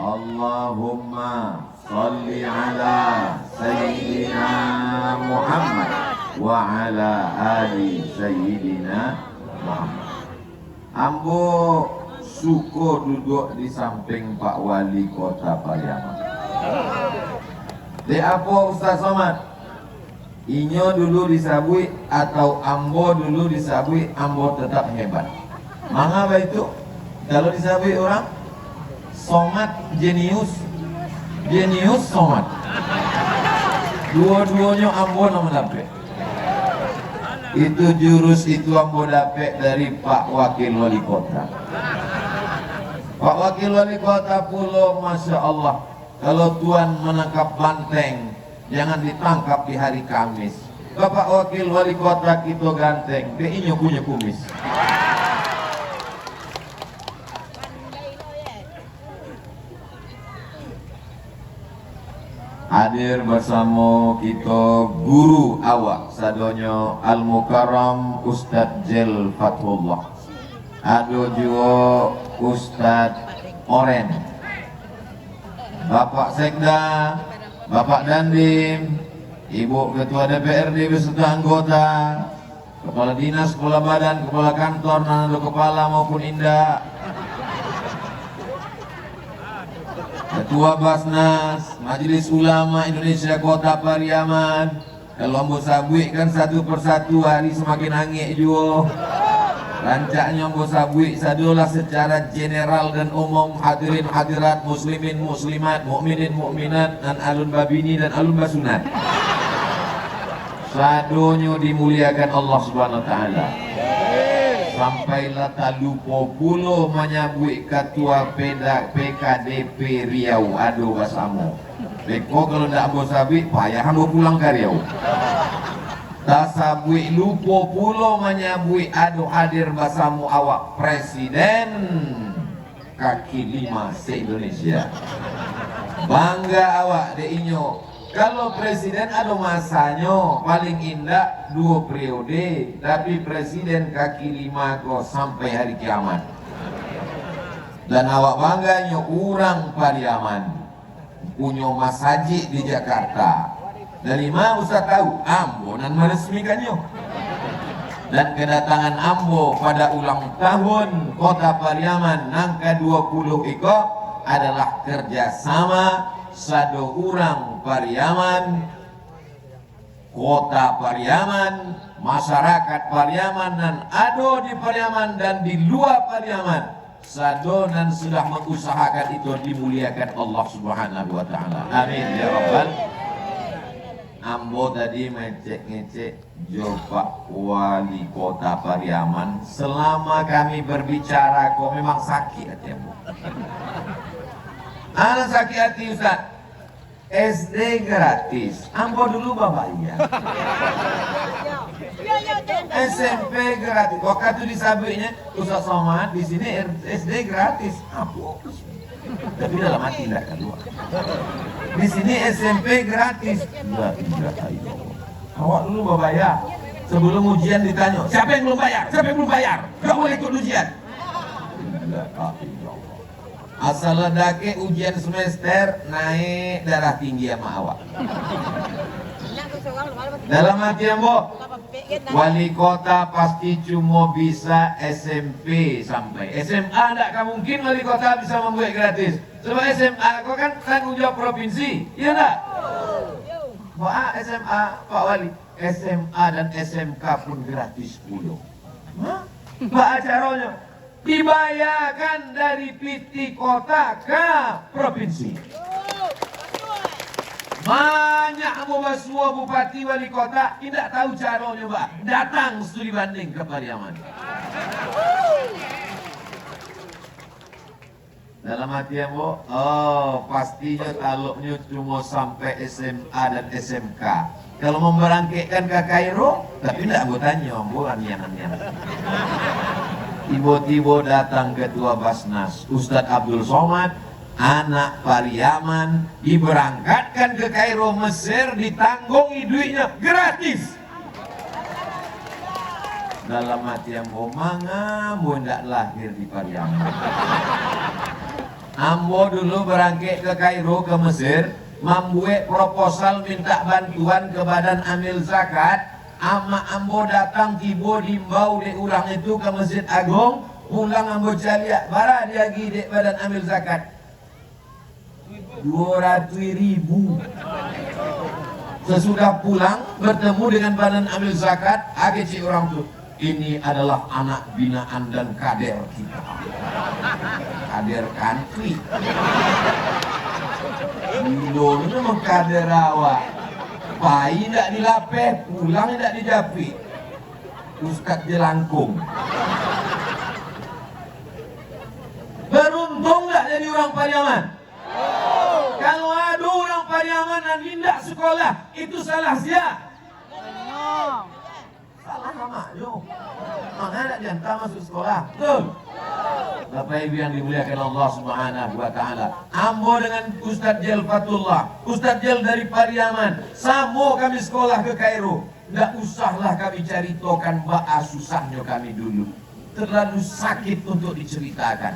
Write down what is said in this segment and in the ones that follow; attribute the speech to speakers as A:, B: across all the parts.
A: Allahumma salli ala Sayyidina Muhammad wa ala ali Sayyidina Muhammad. Ambo suko duduk di samping Pak Wali Kota Pariaman. De apa Ustaz Somad? Inyo dulu disabui atau ambo dulu disabui, ambo tetap hebat. Mengapa itu? Kalau disabui orang Somad jenius, jenius Somad. Dua-duanya ambo nomor dapet. Itu jurus itu ambo dapet dari Pak Wakil Wali Kota. Pak Wakil Wali Kota Pulau, Masya Allah, kalau Tuan menangkap banteng, jangan ditangkap di hari Kamis. Bapak Wakil Wali Kota kita ganteng, dia inyo punya kumis. Hadir bersama kita guru awak sadonyo Al-Mukarram Ustadz Jel Fathullah. Ada juga Ustadz Oren, Bapak Sekda, Bapak Dandim, Ibu Ketua DPRD beserta anggota, Kepala Dinas, Kepala Badan, Kepala Kantor, Nando Kepala maupun Indah, Ketua Basnas, Majelis Ulama Indonesia Kota Pariaman. Kalau ambo sabui kan satu persatu, hari semakin angin juga. Rancaknya ambo sabui sadolah secara general dan umum, hadirin hadirat, muslimin muslimat, mukminin mukminat, dan alun babini dan alun basunat. Sadonyo dimuliakan Allah Subhanahu wa taala. Sampailah tak lupa pulo menyabui Ketua PKDP Riau, aduh basamu. Beko kalau tidak ambo sabui, payah ambo pulang ke Riau. Tak sabui lupa pulo menyabui, aduh hadir basamu awak Presiden kaki lima se-Indonesia. Bangga awak de inyo. Kalau presiden ada masanya paling indah 2 periode, tapi presiden kaki lima kok sampai hari kiamat. Dan awak bangganya orang Pariaman punya masjid di Jakarta. Dari mana Ustaz tahu? Ambo nan meresmikannya. Dan kedatangan Ambo pada ulang tahun Kota Pariaman nang ke-20 iko adalah kerjasama sado urang Pariaman, Kota Pariaman, masyarakat Pariaman, dan ado di Pariaman dan di luar Pariaman. Sado dan sudah mengusahakan itu dimuliakan Allah Subhanahu wa taala. Amin ya rabbal. Ambo tadi ngecek Pak Wali Kota Pariaman. Selama kami berbicara kok memang sakit hati ambo. Anak sakit hati Ustaz. SD gratis, ambo dulu bayar. SMP gratis. Waktu itu disabinya Ustaz Somad di sini SD gratis, ambo. Tapi dalam hati tidak keluar. Di sini SMP gratis. Tidak ayo. Awak dulu bayar. Sebelum ujian ditanya, siapa yang belum bayar? Siapa yang belum bayar? Gak boleh ikut ujian. Asal ledake ujian semester naik darah tinggi sama awak. Dalam hati ambo, wali kota pasti cuma bisa SMP sampai SMA. Tidak mungkin wali kota bisa membuat gratis. Sebab SMA kau kan tanggung jawab provinsi, iya enggak? Pak SMA, Pak Wali, SMA dan SMK pun gratis puluh. Pak acaranya dibayarkan dari PT kota ke provinsi. Banyak semua bupati wali kota tidak tahu caranya, Pak. Datang studi banding ke Pariaman. Dalam hati ambo, oh pastinya taluknya cuma sampai SMA dan SMK. Kalau memberangkatkan ke Kairo, tapi tidak ambo tanya, ambo anyan-anyan. Tiba-tiba datang Ketua Basnas Ustadz Abdul Somad, anak Pariaman, diberangkatkan ke Kairo Mesir, ditanggungi duitnya gratis. Dalam hati yang manga mau tidak lahir di Pariaman. Ambo dulu berangkat ke Kairo, ke Mesir, membuat proposal minta bantuan ke Badan Amil Zakat. Ama ambo datang tiba dimbau di urang itu ke Masjid Agung, pulang ambo caliak bara dia gi di Badan Amil Zakat 200.000. Sesudah pulang bertemu dengan Badan Amil Zakat, agak orang tuh, ini adalah anak binaan dan kader kita, kader country. Dulu memang kader awak, bayi tidak dilapeh, pulang tidak dijapi. Ustadz jelangkung. Beruntung tidak jadi orang Pariaman. Kalau ada orang Pariaman dan tidak sekolah, itu salah siapa? Salah namanya. Makanya tidak diantar masuk sekolah. Betul. Bapak Ibu yang dimuliakan Allah Subhanahu wa taala. Ambo dengan Ustadz Jel Fatullah, Ustadz Jel dari Pariaman, samo kami sekolah ke Kairo. Nggak usahlah kami ceritakan ba'a susahnya kami dulu. Terlalu sakit untuk diceritakan.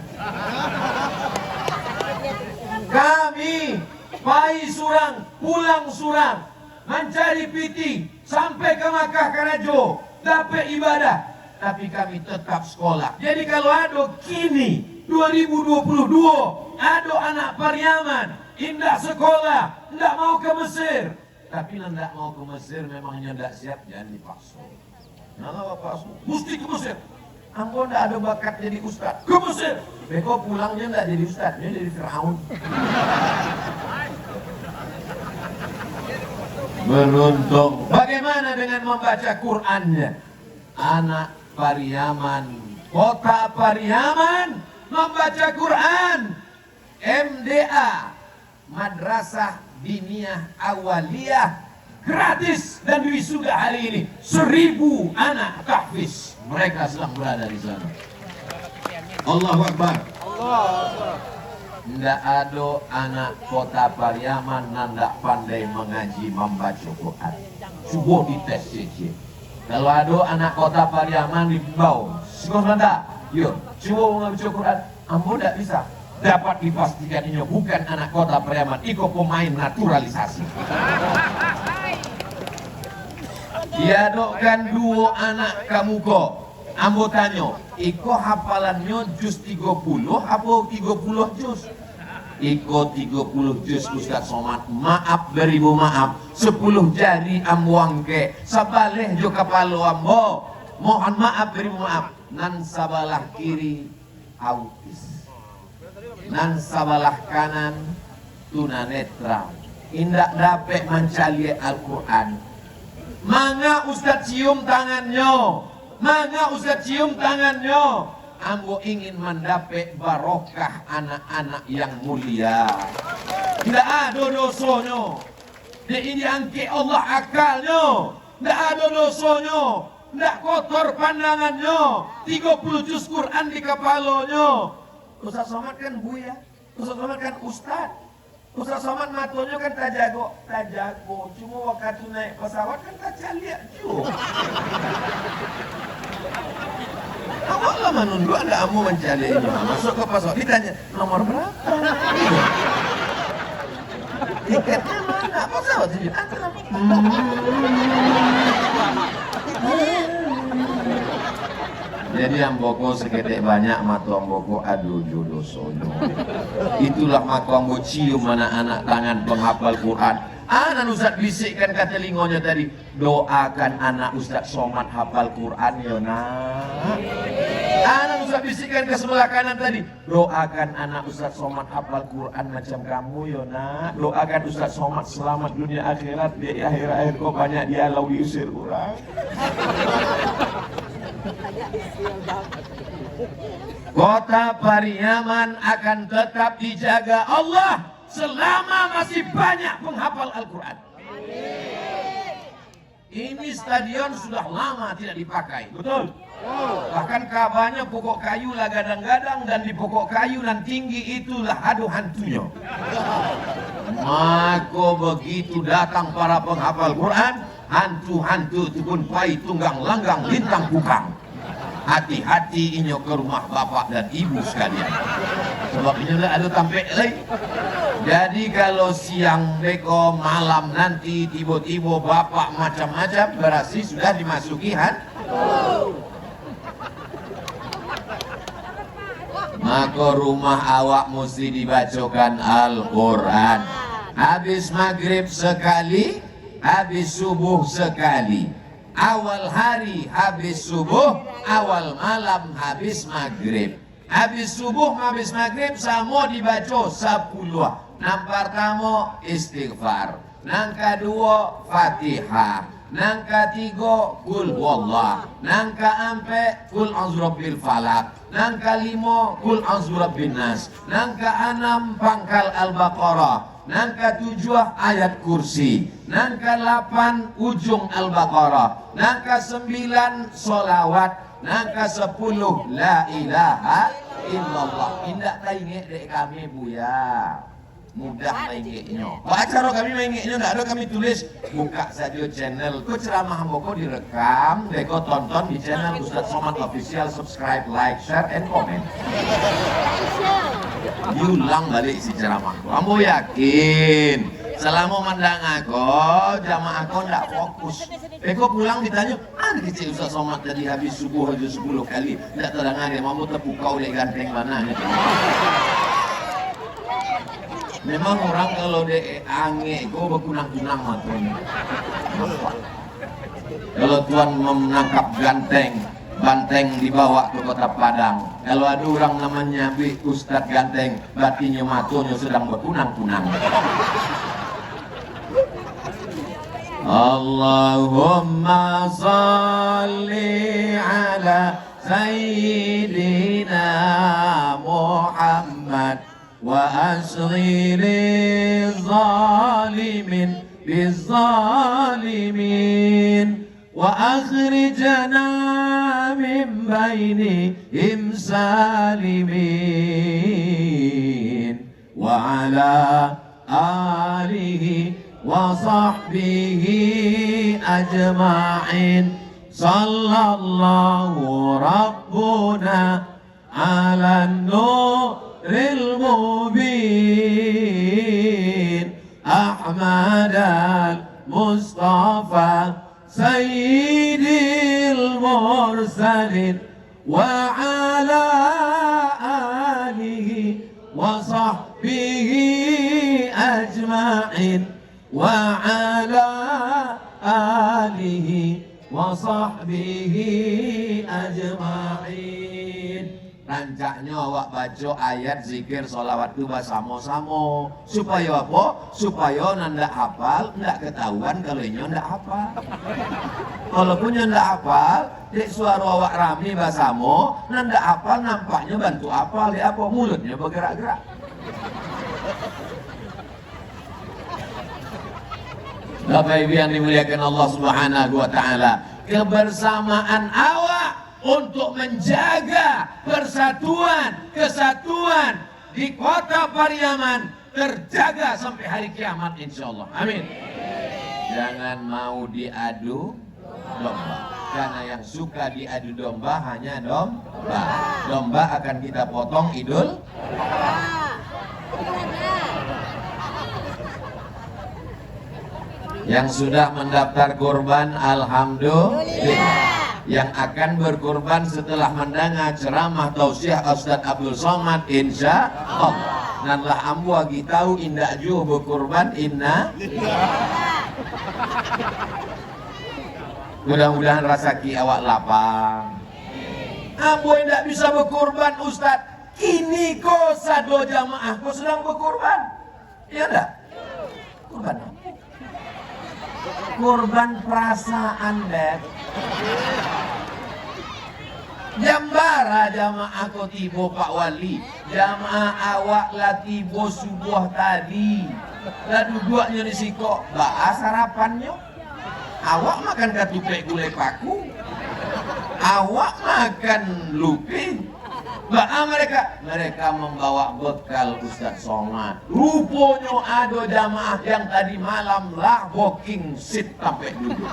A: Kami pai surang, pulang surang, mencari piti sampai ke Makkah Karajo, dapat ibadah. Tapi kami tetap sekolah. Jadi kalau ada kini 2022 ada anak Pariaman indah sekolah, tidak mau ke Mesir. Tapi tidak mau ke Mesir memangnya tidak siap, jangan dipaksa. Nah, paksa, mesti ke Mesir. Ambo tidak ada bakat jadi ustaz, ke Mesir. Beko pulangnya tidak jadi ustaz, dia jadi Firaun. Beruntung. Bagaimana dengan membaca Qur'annya? Anak Pariaman, kota Pariaman membaca Quran. MDA, Madrasah Diniyah Awaliyah, gratis dan wisuda hari ini 1000 anak tahfiz. Mereka sedang berada di sana. Allahu Akbar. Tidak ada anak kota Pariaman yang tidak pandai mengaji membaca Quran. Coba dites saja. Kalau ada anak kota Pariaman di bawah, sekolah anda, yuk, coba membaca Quran, ambo tidak bisa. Dapat dipastikan ini bukan anak kota Pariaman, ikut pemain naturalisasi. Diadokkan 2 anak kamu kok, ambo tanya, iko hafalannya juz 30 apa 30 juz? Iko 30 juz Ustaz Somad. Maaf beribu maaf, 10 jari ambo angke, sabaleh jo kapalo ambo. Mohon maaf beribu maaf. Nan sabalah kiri autis, nan sabalah kanan tunanetra. Indak dapat mencari Al-Quran. Mangga Ustaz cium tangannya, mangga Ustaz cium tangannya. Ambo ingin mendapat barokah anak-anak yang mulia. Tidak ada dosanya. Dia ini angki Allah akalnya. Tidak ada dosanya. Tidak kotor pandangannya. 30 juz Quran di kepalanya. Ustaz Somad kan buya. Ustaz Somad kan ustaz. Ustaz Somad matonya kan tak jago. Tak jago. Cuma waktu naik pesawat kan tak caliak juga. Awak lama nunggu anda mau mencari ini. Masuk ke pesawat ditanya nomor berapa? Tiketnya mana? Pesawat ini. Jadi amboko seketek banyak matu amboko aduh jodoh sono. Itulah matu ambo cium anak-anak tangan penghafal Quran. Anak Ustaz bisikkan ke telingonya tadi, doakan anak Ustaz Somad hafal Quran ya nak. Anak Ustaz bisikkan ke sebelah kanan tadi, doakan anak Ustaz Somad hafal Quran macam kamu ya nak. Doakan Ustaz Somad selamat dunia akhirat, di akhir-akhir kok banyak dialau diusir orang. Kota Pariaman akan tetap dijaga Allah selama masih banyak penghafal Al-Quran. Ini stadion sudah lama tidak dipakai, betul? Bahkan kabahnya pokok kayu lah gadang-gadang, dan di pokok kayu nan tinggi itulah aduh hantunya. Maka begitu datang para penghafal Quran, hantu-hantu tukun pai tunggang langgang lintang bukang. Hati-hati inyo ke rumah bapak dan ibu sekalian. Sebab ini ada tampek lagi. Jadi kalau siang beko malam nanti tiba-tiba bapak macam-macam berarti sudah dimasuki maka rumah awak mesti dibacakan Al-Quran. Habis maghrib sekali, habis subuh sekali. Awal hari habis subuh, awal malam habis maghrib. Habis subuh, habis maghrib sama dibaca 10. Nang pertama istighfar, nang kedua Fatihah, nang ketiga kul wallah, nang keempat kul azrabil falak, nang kelima kul azrabil nas, nang keenam pangkal al-baqarah, nang ketujuh ayat kursi, nang ke-8 ujung al-baqarah, nang ke-9 solawat, nang ke-10 la ilaha illallah. Indak tainge dek kami buya, mudah maingeknya. Acara kami maingeknya ndak ada, kami tulis buka saja channel ku ceramah mboko direkam, deko tonton di channel Ustadz Somad Official, subscribe, like, share, and comment. Diulang balik si ceramah. Kamu yakin selama mandang aku jamaah aku ndak fokus? Deko pulang ditanya, ada kecil Ustadz Somad tadi habis subuh aja 10 kali ndak terangan dia mau tepuk kau dek ganteng mana. Memang orang kalau de ange go berkunang-kunang matanya. Kalau Tuhan menangkap banteng dibawa ke kota Padang. Kalau ada orang namanya Ustadz Ganteng, batinya matonya sedang berkunang-kunang. Allahumma salli ala Sayyidina Muhammad وأصغر الظالمين بالظالمين وأخرجنا من بينهم سالمين وعلى آله وصحبه أجمعين صلى الله ربنا على النور المبين أحمد المصطفى سيد المرسلين وعلى آله وصحبه أجمعين وعلى آله وصحبه أجمعين. Rancaknya awak baca ayat zikir solawat itu bersama-sama supaya apa? Supaya ndak hafal, ndak ketahuan kalau nyo ndak hafal. Kalau punya ndak hafal, dek suara awak rame bersama, ndak hafal nampaknya bantu hafal, di apa mulutnya bergerak-gerak. Bapak Ibu yang dimuliakan Allah Subhanahu wa taala, kebersamaan awak untuk menjaga persatuan, kesatuan di kota Pariaman terjaga sampai hari kiamat insyaallah. Amin. Jangan mau diadu domba, karena yang suka diadu domba hanya domba. Domba akan kita potong Idul. Yang sudah mendaftar kurban alhamdulillah. Yang akan berkurban setelah mendengar ceramah tausiah Ustadz Abdul Somad insya Allah. Nanlah ambu agi tahu indak ju berkurban inna. Mudah-mudahan rasaki awak lapang. Ambu indak bisa berkurban Ustadz. Kini ko sado jamaah ko sedang berkurban. Iya enggak? Kurban. Kurban perasaan dek. Jambara jamaah ko tibo Pak Wali, jamaah awak lah tibo subuh tadi, lah duduknya di siko, bahas sarapannya, awak makan katupek gulai paku, awak makan lupi, mereka membawa bekal Ustadz Somad. Rupanya ada jamaah yang tadi malam lah booking seat sampai duduk.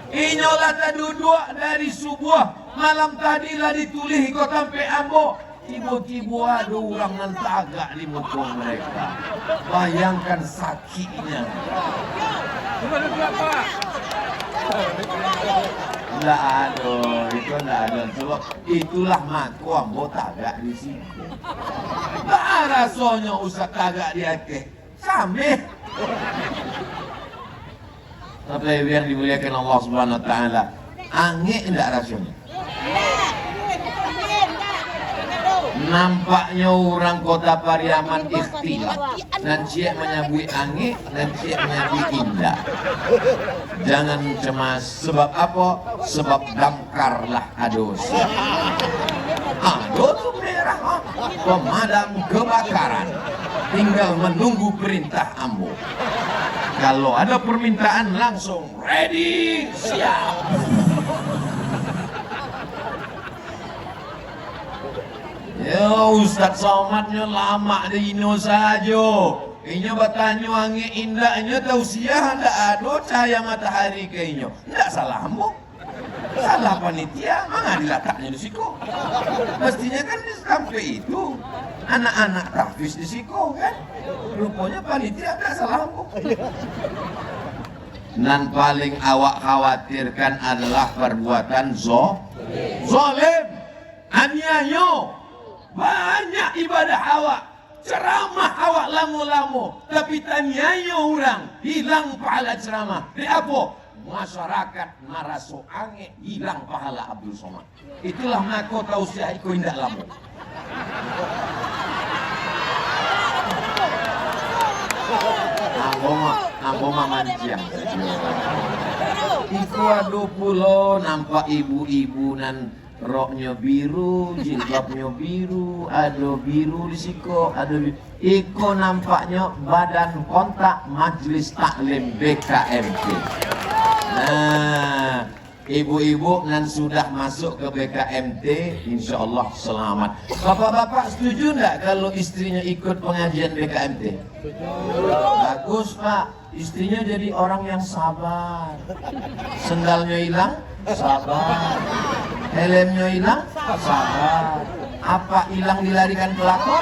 A: Inyolah tak duduk dari subuh malam tadi lah ditulis ikut sampai ambo tiba-tiba ada orang yang tagak di muka mereka. Bayangkan sakitnya. Nggak ada, itu nggak ada. Sebab itulah maku ambo tagak di situ. Nggak rasanya usah tagak di akeh. Sameh. Tapi yang dimuliakan Allah Subhanahu Wa Taala, angin enggak rasanya. Nampaknya orang kota Pariaman ikhtilaf. Dan siap menyabui angin, dan siap menyabui indah. Jangan cemas. Sebab apa? Sebab damkarlah ados. Ados merah, pemadam kebakaran. Tinggal menunggu perintah ambo. Kalau ada permintaan langsung ready, siap. Ya Ustaz Somadnya lama di Ino saja. Inyo bertanya angin indahnya tausiah ndak ada cahaya matahari ke inyo. Ndak salah ambo. Salah panitia, mana diletaknya di siko. Mestinya kan di sampai itu anak-anak tahfiz di siko kan. Rupanya panitia ndak salah ambo. Dan paling awak khawatirkan adalah perbuatan zolim, aniaya. Banyak ibadah awak, ceramah awak lamu-lamu, tapi taniaya orang, hilang pahala ceramah. Di apa? Masyarakat maraso ange, hilang pahala Abdul Somad. Itulah mako tausiah iko indak lamu. Ambo mah manciang. Iku adu pulo nampak ibu-ibu nan roknya biru, jilbabnya biru, ada biru di siko, ada iko nampaknya badan kontak Majelis Taklim BKMT. Nah, ibu-ibu yang sudah masuk ke BKMT, insya Allah selamat. Bapak-bapak setuju enggak kalau istrinya ikut pengajian BKMT? Bagus Pak, istrinya jadi orang yang sabar. Sendalnya hilang, sabar. Helmnya hilang, sabar. Apa hilang dilarikan pelakor?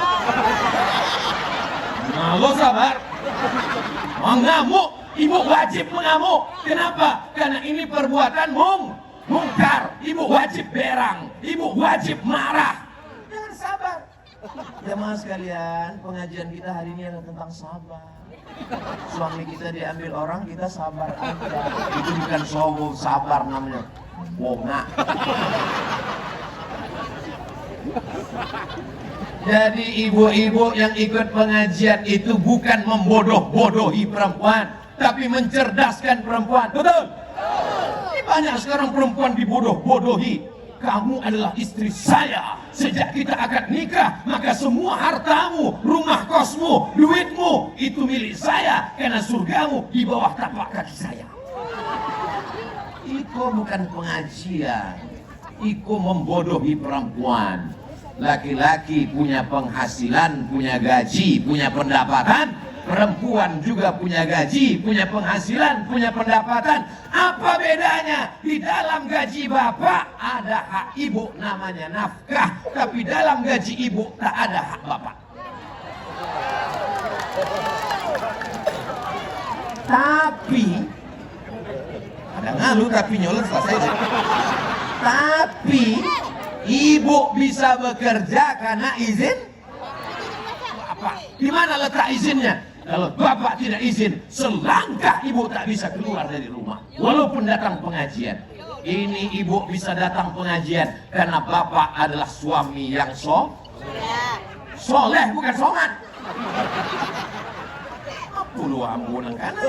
A: Nah, lo sabar. Mengamuk, ibu wajib mengamuk. Kenapa? Karena ini perbuatan mungkar. Ibu wajib berang, ibu wajib marah. Jangan sabar. Jemaah sekalian, pengajian kita hari ini adalah tentang sabar. Suami kita diambil orang, kita sabar aja. Itu bukan sobo, sabar namanya. Bonga. Jadi ibu-ibu yang ikut pengajian itu bukan membodoh-bodohi perempuan, tapi mencerdaskan perempuan. Betul? Ini banyak sekarang perempuan dibodoh-bodohi. Kamu adalah istri saya. Sejak kita akad nikah, maka semua hartamu, rumah kosmu, duitmu itu milik saya, karena surgamu di bawah tapak kaki saya. Iko bukan pengajian, Iko membodohi perempuan. Laki-laki punya penghasilan, punya gaji, punya pendapatan. Perempuan juga punya gaji, punya penghasilan, punya pendapatan. Apa bedanya? Di dalam gaji bapak ada hak ibu namanya nafkah, tapi dalam gaji ibu tak ada hak bapak. Tapi ada ngalu tapi nyolot selesai. Tapi ibu bisa bekerja karena izin apa? Di mana letak izinnya? Kalau bapak tidak izin, selangkah ibu tak bisa keluar dari rumah, walaupun datang pengajian. Ini ibu bisa datang pengajian karena bapak adalah suami yang soleh, bukan somat. Apa lu ambunan kanan?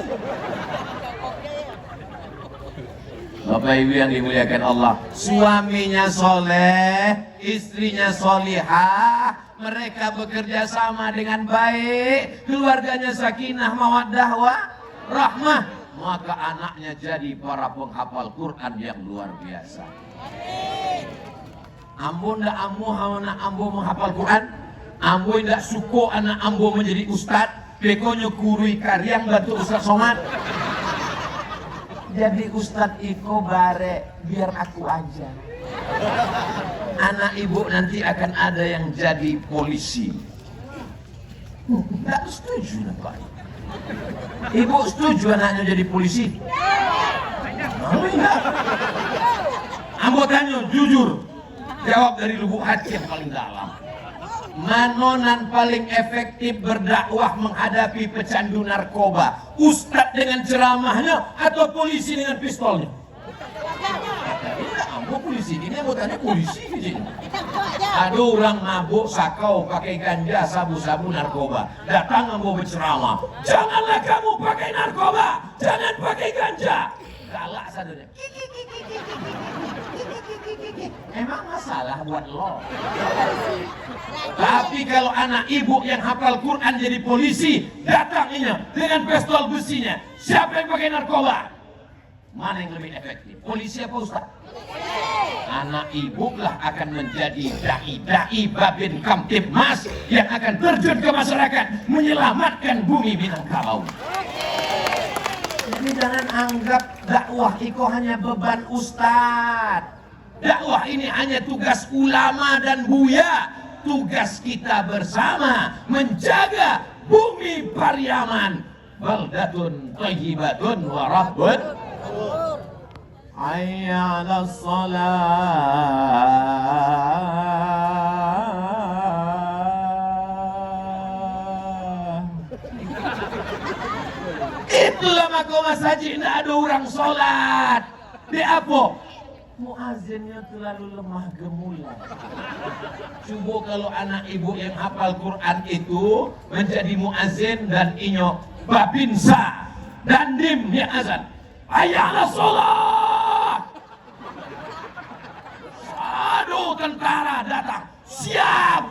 A: Bapak Ibu yang dimuliakan Allah, suaminya soleh, istrinya solihah, mereka bekerja sama dengan baik, keluarganya sakinah, mawaddah, rahmah, maka anaknya jadi para penghafal Quran yang luar biasa. Ambo ndak anak ambo menghafal Quran, ambo ndak suko anak ambo menjadi ustad, bekonyo kurui karyang bantu Ustaz Somad. Jadi Ustadz Iko bare biar aku aja. anak ibu nanti akan ada yang jadi polisi. Nggak setuju Pak. Ibu setuju anaknya jadi polisi? Enggak. Anggotanya jujur, jawab dari lubuk hati yang paling dalam. Manonan paling efektif berdakwah menghadapi pecandu narkoba? Ustadz dengan ceramahnya atau polisi dengan pistolnya? Ambo polisi, ini anggotanya polisi gitu. Ada orang mabuk, sakau, pakai ganja, sabu-sabu, narkoba. Datang ambo berceramah, janganlah kamu pakai narkoba, jangan pakai ganja. Galak sadarnya. Emang masalah buat lo. Tapi kalau anak ibu yang hafal Quran jadi polisi, datanginya dengan pistol besinya, siapa yang pakai narkoba? Mana yang lebih efektif? Polisi apa Ustaz? Anak ibu lah akan menjadi dai Babin Kamtibmas yang akan terjun ke masyarakat menyelamatkan bumi Minangkabau. Jadi jangan anggap dakwah itu hanya beban Ustadz. Dakwah ini hanya tugas ulama dan buya. Tugas kita bersama menjaga bumi Pariaman. Baldatun thayyibatun wa rabbun. Hayya 'alas shalah. Itulah makomah saji, tidak ada orang sholat. Di apa? Muazzinnya terlalu lemah gemula. Coba kalau anak ibu yang hafal Quran itu menjadi muazzin dan inyo babinsa dan dim dia azan. Hayya sholat. Aduh, tentara datang. Siap.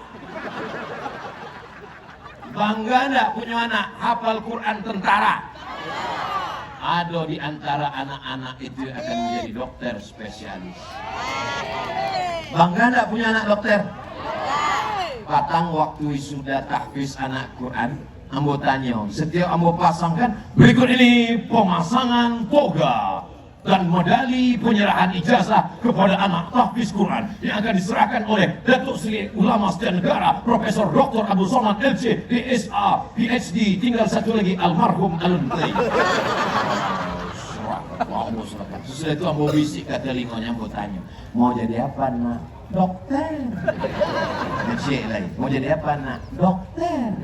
A: Bangga enggak punya anak hafal Quran tentara? Ada di antara anak-anak itu akan menjadi dokter spesialis. Bangga enggak punya anak dokter? Patang waktu sudah tahfiz anak Quran, ambo tanya, setiap ambo pasangkan, berikut ini pemasangan toga dan medali penyerahan ijazah kepada anak tahfiz Quran yang akan diserahkan oleh Datuk Seri Ulama Setian Negara Profesor Dr. Abdul Somad LC DSA PhD, tinggal satu lagi almarhum Alun Play. Sesudah itu ambo bisik ke telinganya, ambo tanya, mau jadi apa nak? Dokter. Cik lagi, mau jadi apa nak? Dokter.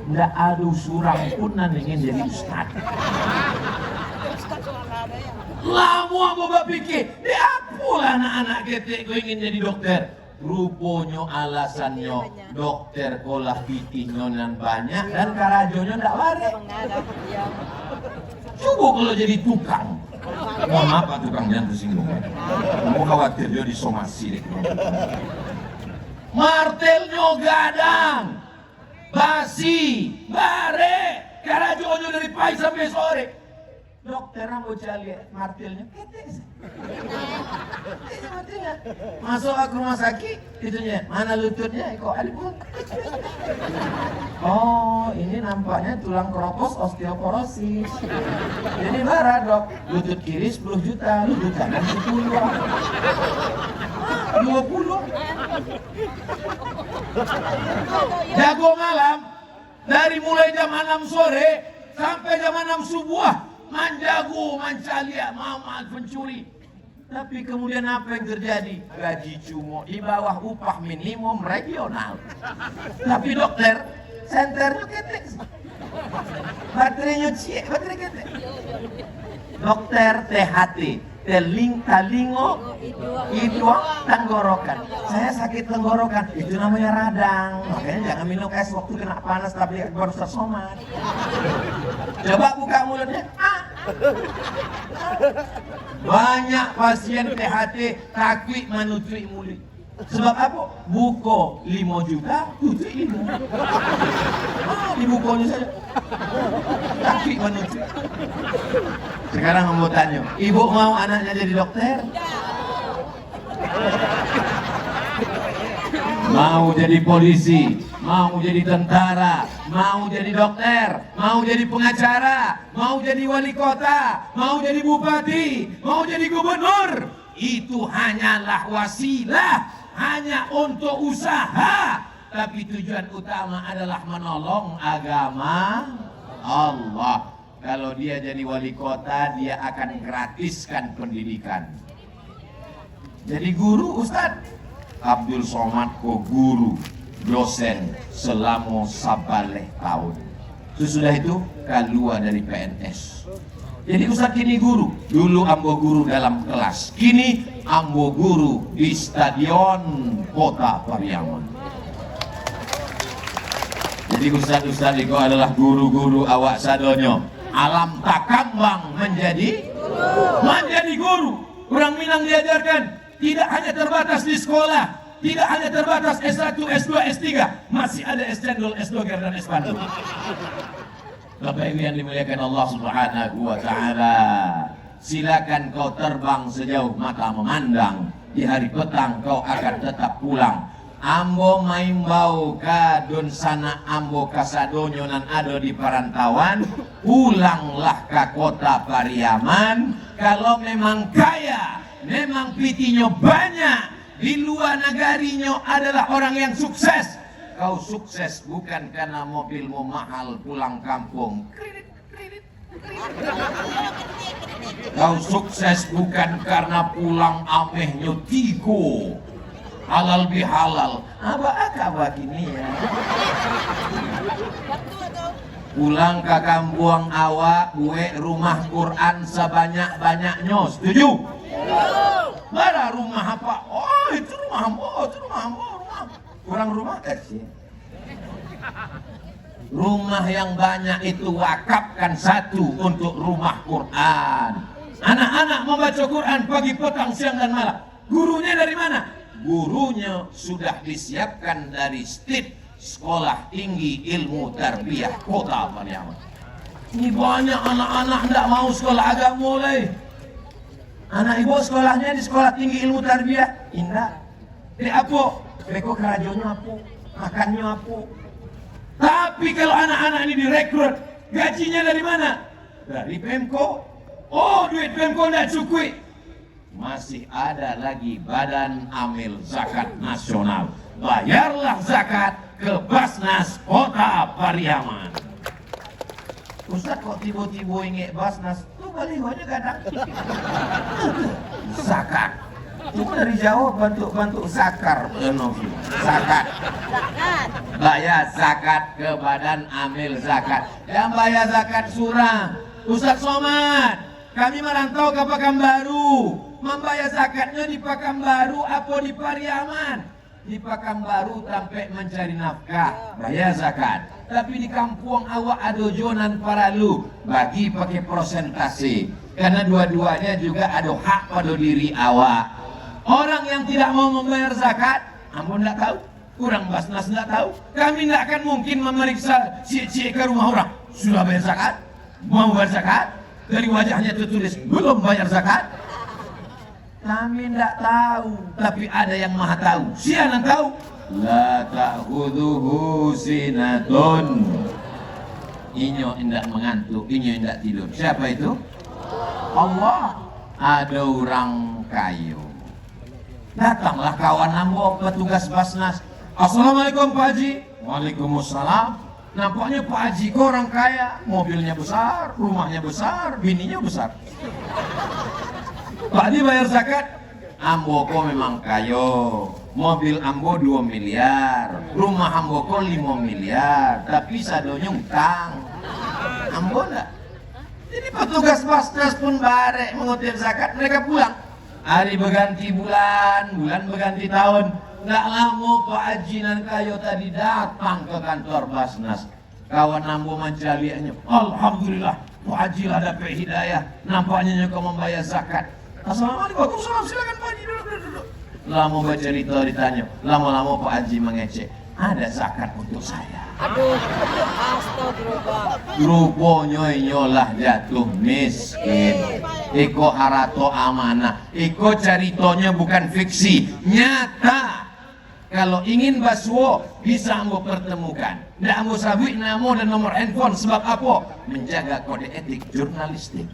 A: Nggak ada surang pun ingin jadi ustaz. Lama ambo berpikir, di apalah anak-anak ketek kau ingin jadi dokter? Rupanya alasannya dokter kolah pitinyo nan banyak dan karajonya ndak warik. Coba kalau jadi tukang. Mohon maaf Pak tukang, jangan tersinggung. Mau khawatir dia disomasi deh. Martelnya gadang, basi, bare, karajonya dari pagi sampai sore. Dokter rambut cali martilnya ketek. Masuk ke rumah sakit, itunya mana lututnya? Kok ada pun? Oh, ini nampaknya tulang kropos osteoporosis. Jadi marah dok, lutut kiri 10 juta, lutut kanan 10. 20. Jago malam dari mulai jam 6 sore sampai jam 6 subuh. Manjago, mancalia, mamal, pencuri. Tapi kemudian apa yang terjadi? Gaji cuma di bawah upah minimum regional. Tapi dokter, senternya ketek. Baterainya cie, baterai ketek. Dokter THT, talingo, hidung, tenggorokan. Saya sakit tenggorokan, itu namanya radang. Makanya jangan minum es waktu kena panas tapi baru tersomat. Coba buka mulutnya. Banyak pasien THT takwi menutui mulut. Sebab apa? Buko 5 juta, tutui 5. Di bukonya saja. Takwi menutui. Sekarang mau tanya, ibu mau anaknya jadi dokter? Mau jadi polisi, mau jadi tentara, mau jadi dokter, mau jadi pengacara, mau jadi wali kota, mau jadi bupati, mau jadi gubernur. Itu hanyalah wasilah, hanya untuk usaha, tapi tujuan utama adalah menolong agama Allah. Kalau dia jadi wali kota, dia akan gratiskan pendidikan. Jadi guru, Ustadz Abdul Somad ko guru, dosen selama 11 tahun. Sesudah itu keluar dari PNS. Jadi Ustadz kini guru. Dulu ambo guru dalam kelas, kini ambo guru di stadion Kota Pariaman. Jadi Ustadz itu adalah guru-guru awak sadonyo. Alam takambang menjadi guru. Orang Minang diajarkan tidak hanya terbatas di sekolah, tidak hanya terbatas S1, S2, S3, masih ada S cendol, S doger dan S pandu. Bapak Ibu yang dimuliakan Allah Subhanahu wa taala, silakan kau terbang sejauh mata memandang. Di hari petang kau akan tetap pulang. Ambo maimbau ka don sana ambo kasadonyo nan ado di perantauan, pulanglah ke kota Pariaman. Kalau memang kaya, memang pitinyo banyak, di luar negarinya adalah orang yang sukses. Kau sukses bukan karena mobilmu mahal pulang kampung. Kau sukses bukan karena pulang amehnya tigo. Halal bihalal. Apa begini ya? Pulang ke kampung awak, gue rumah Quran sebanyak-banyaknya. Setuju? Bara rumah apa? Oh, itu rumah ambo. Kurang rumah sih. Rumah yang banyak itu wakafkan satu untuk rumah Quran. Anak-anak membaca Quran pagi, petang, siang dan malam. Gurunya dari mana? Gurunya sudah disiapkan dari STIP, Sekolah Tinggi Ilmu Tarbiyah Kota Pariaman. Ini banyak anak-anak tidak mau sekolah agama mulai. Anak ibu sekolahnya di Sekolah Tinggi Ilmu Tarbiyah. Indah. Di apa? Beko kerajonya apa? Makannya apa? Tapi kalau anak-anak ini direkrut, gajinya dari mana? Dari Pemko. Oh, duit Pemko tidak cukup. Masih ada lagi Badan Amil Zakat Nasional. Bayarlah zakat ke Basnas Kota Pariaman. Ustaz kok tiba-tiba ingin Basnas? Tuh balihonya kadang. Zakat. Itu dari Jawa bentuk zakar, zakat. Bayar zakat ke Badan Amil Zakat. Yang bayar zakat surah. Ustaz Somad, kami merantau ke Pekanbaru. Membayar zakatnya di Pekanbaru apa di Pariaman? Di Pekanbaru sampai mencari nafkah, bayar zakat. Tapi di kampung awak ada jonan paralu, bagi pakai persentase. Karena dua-duanya juga ada hak pada diri awak. Orang yang tidak mau membayar zakat, ampun tidak tahu. Kurang Basnas tidak tahu. Kami tidak akan mungkin memeriksa si ke rumah orang. Sudah bayar zakat? Mau bayar zakat? Dari wajahnya tertulis belum bayar zakat. Kami tidak tahu, tapi ada yang maha tahu. Siapa yang tahu? La ta'khudhuhu sinatun. Inyo tidak mengantuk, inyo tidak tidur. Siapa itu? Allah. Ada orang kayu. Datanglah kawan ambo petugas Basnas. Assalamualaikum Pak Haji. Waalaikumsalam. Nampaknya Pak Haji kok orang kaya, mobilnya besar, rumahnya besar, bininya besar. Pak Haji bayar zakat. Ambo kok memang kayo. Mobil ambo 2 miliar, rumah ambo kok 5 miliar, tapi sadonya utang. Ambo enggak. Jadi petugas Basnas pun barek mengutip zakat, mereka pulang. Hari berganti bulan berganti tahun. Nggak lama Pak Haji dan kayo tadi datang ke kantor Basnas. Kawan ambo mencaliannya. Alhamdulillah, Pak Haji lah dapat hidayah. Nampaknya kau membayar zakat. Assalamualaikum. Waalaikumsalam. Silakan Pak Haji duduk. Lama bercerita ditanya. Lama-lama Pak Haji mengecek. Ada zakat untuk saya.
B: Aduh, astagfirullah.
A: Rupanya nyolah jatuh miskin. Iko harato amanah. Iko ceritonya bukan fiksi, nyata. Kalau ingin baswo bisa ambo pertemukan. Nggak ambo sabik namo dan nomor handphone. Sebab apa? Menjaga kode etik jurnalistik.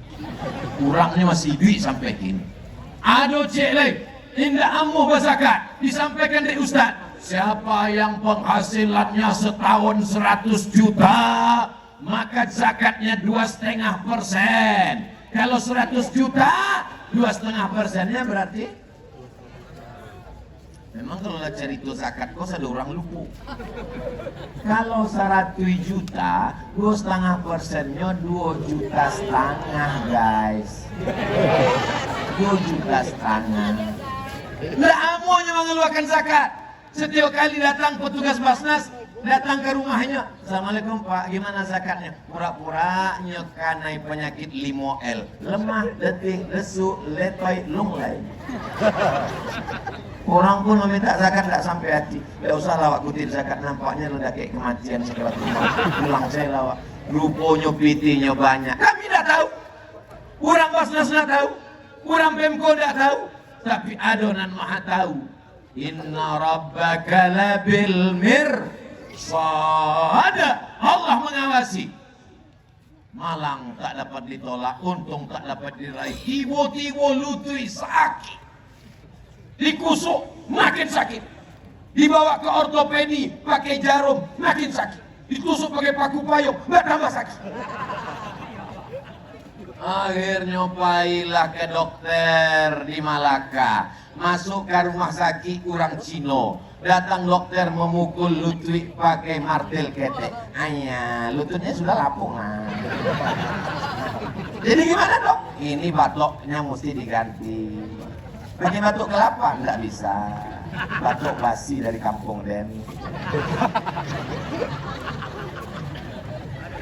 A: Kurangnya masih duit sampai kini. Aduh cek lagi.
C: indah amuh berzakat. Disampaikan dari Ustaz, siapa yang penghasilannya setahun 100 juta, maka zakatnya 2,5%. Kalau 100 juta, 2,5%-nya berarti memang kalau nak cari itu zakat kos ada orang lupa. Kalau 100 juta, 2,5%-nya 2,5 juta guys. 2,5 juta. Nggak amunya mengeluarkan zakat. Setiap kali datang petugas Basnas, datang ke rumahnya, Assalamualaikum Pak, gimana zakatnya? Pura-pura nyekanai penyakit 5L, lemah, letih, lesu, letoy, lunglai. Orang pun meminta zakat tak sampai hati. Tidak usah lawak kutip zakat, nampaknya lu dah kayak kematian segala pulang saya lawak. Rupanya PT-nya banyak. Kami tidak tahu. Orang Basnas tidak tahu. Orang Pemko tidak tahu. Tapi adonan maha tahu. Inna rabbaka labil mirsad. Allah mengawasi. Malang tak dapat ditolak, untung tak dapat diraih. Tiba-tiba lutui sakit. Dikusuk, makin sakit. Dibawa ke ortopedi, pakai jarum, makin sakit. Ditusuk pakai paku payung, bertambah sakit. Akhirnya pailah ke dokter di Malaka. Masuk ke rumah sakit orang Cino. Datang dokter memukul lutut pakai martil ketek. Ayah, lututnya sudah lapuk. Jadi gimana dok? Ini batoknya mesti diganti. Pakai batuk kelapa? Enggak bisa. Batuk basi dari kampung Den.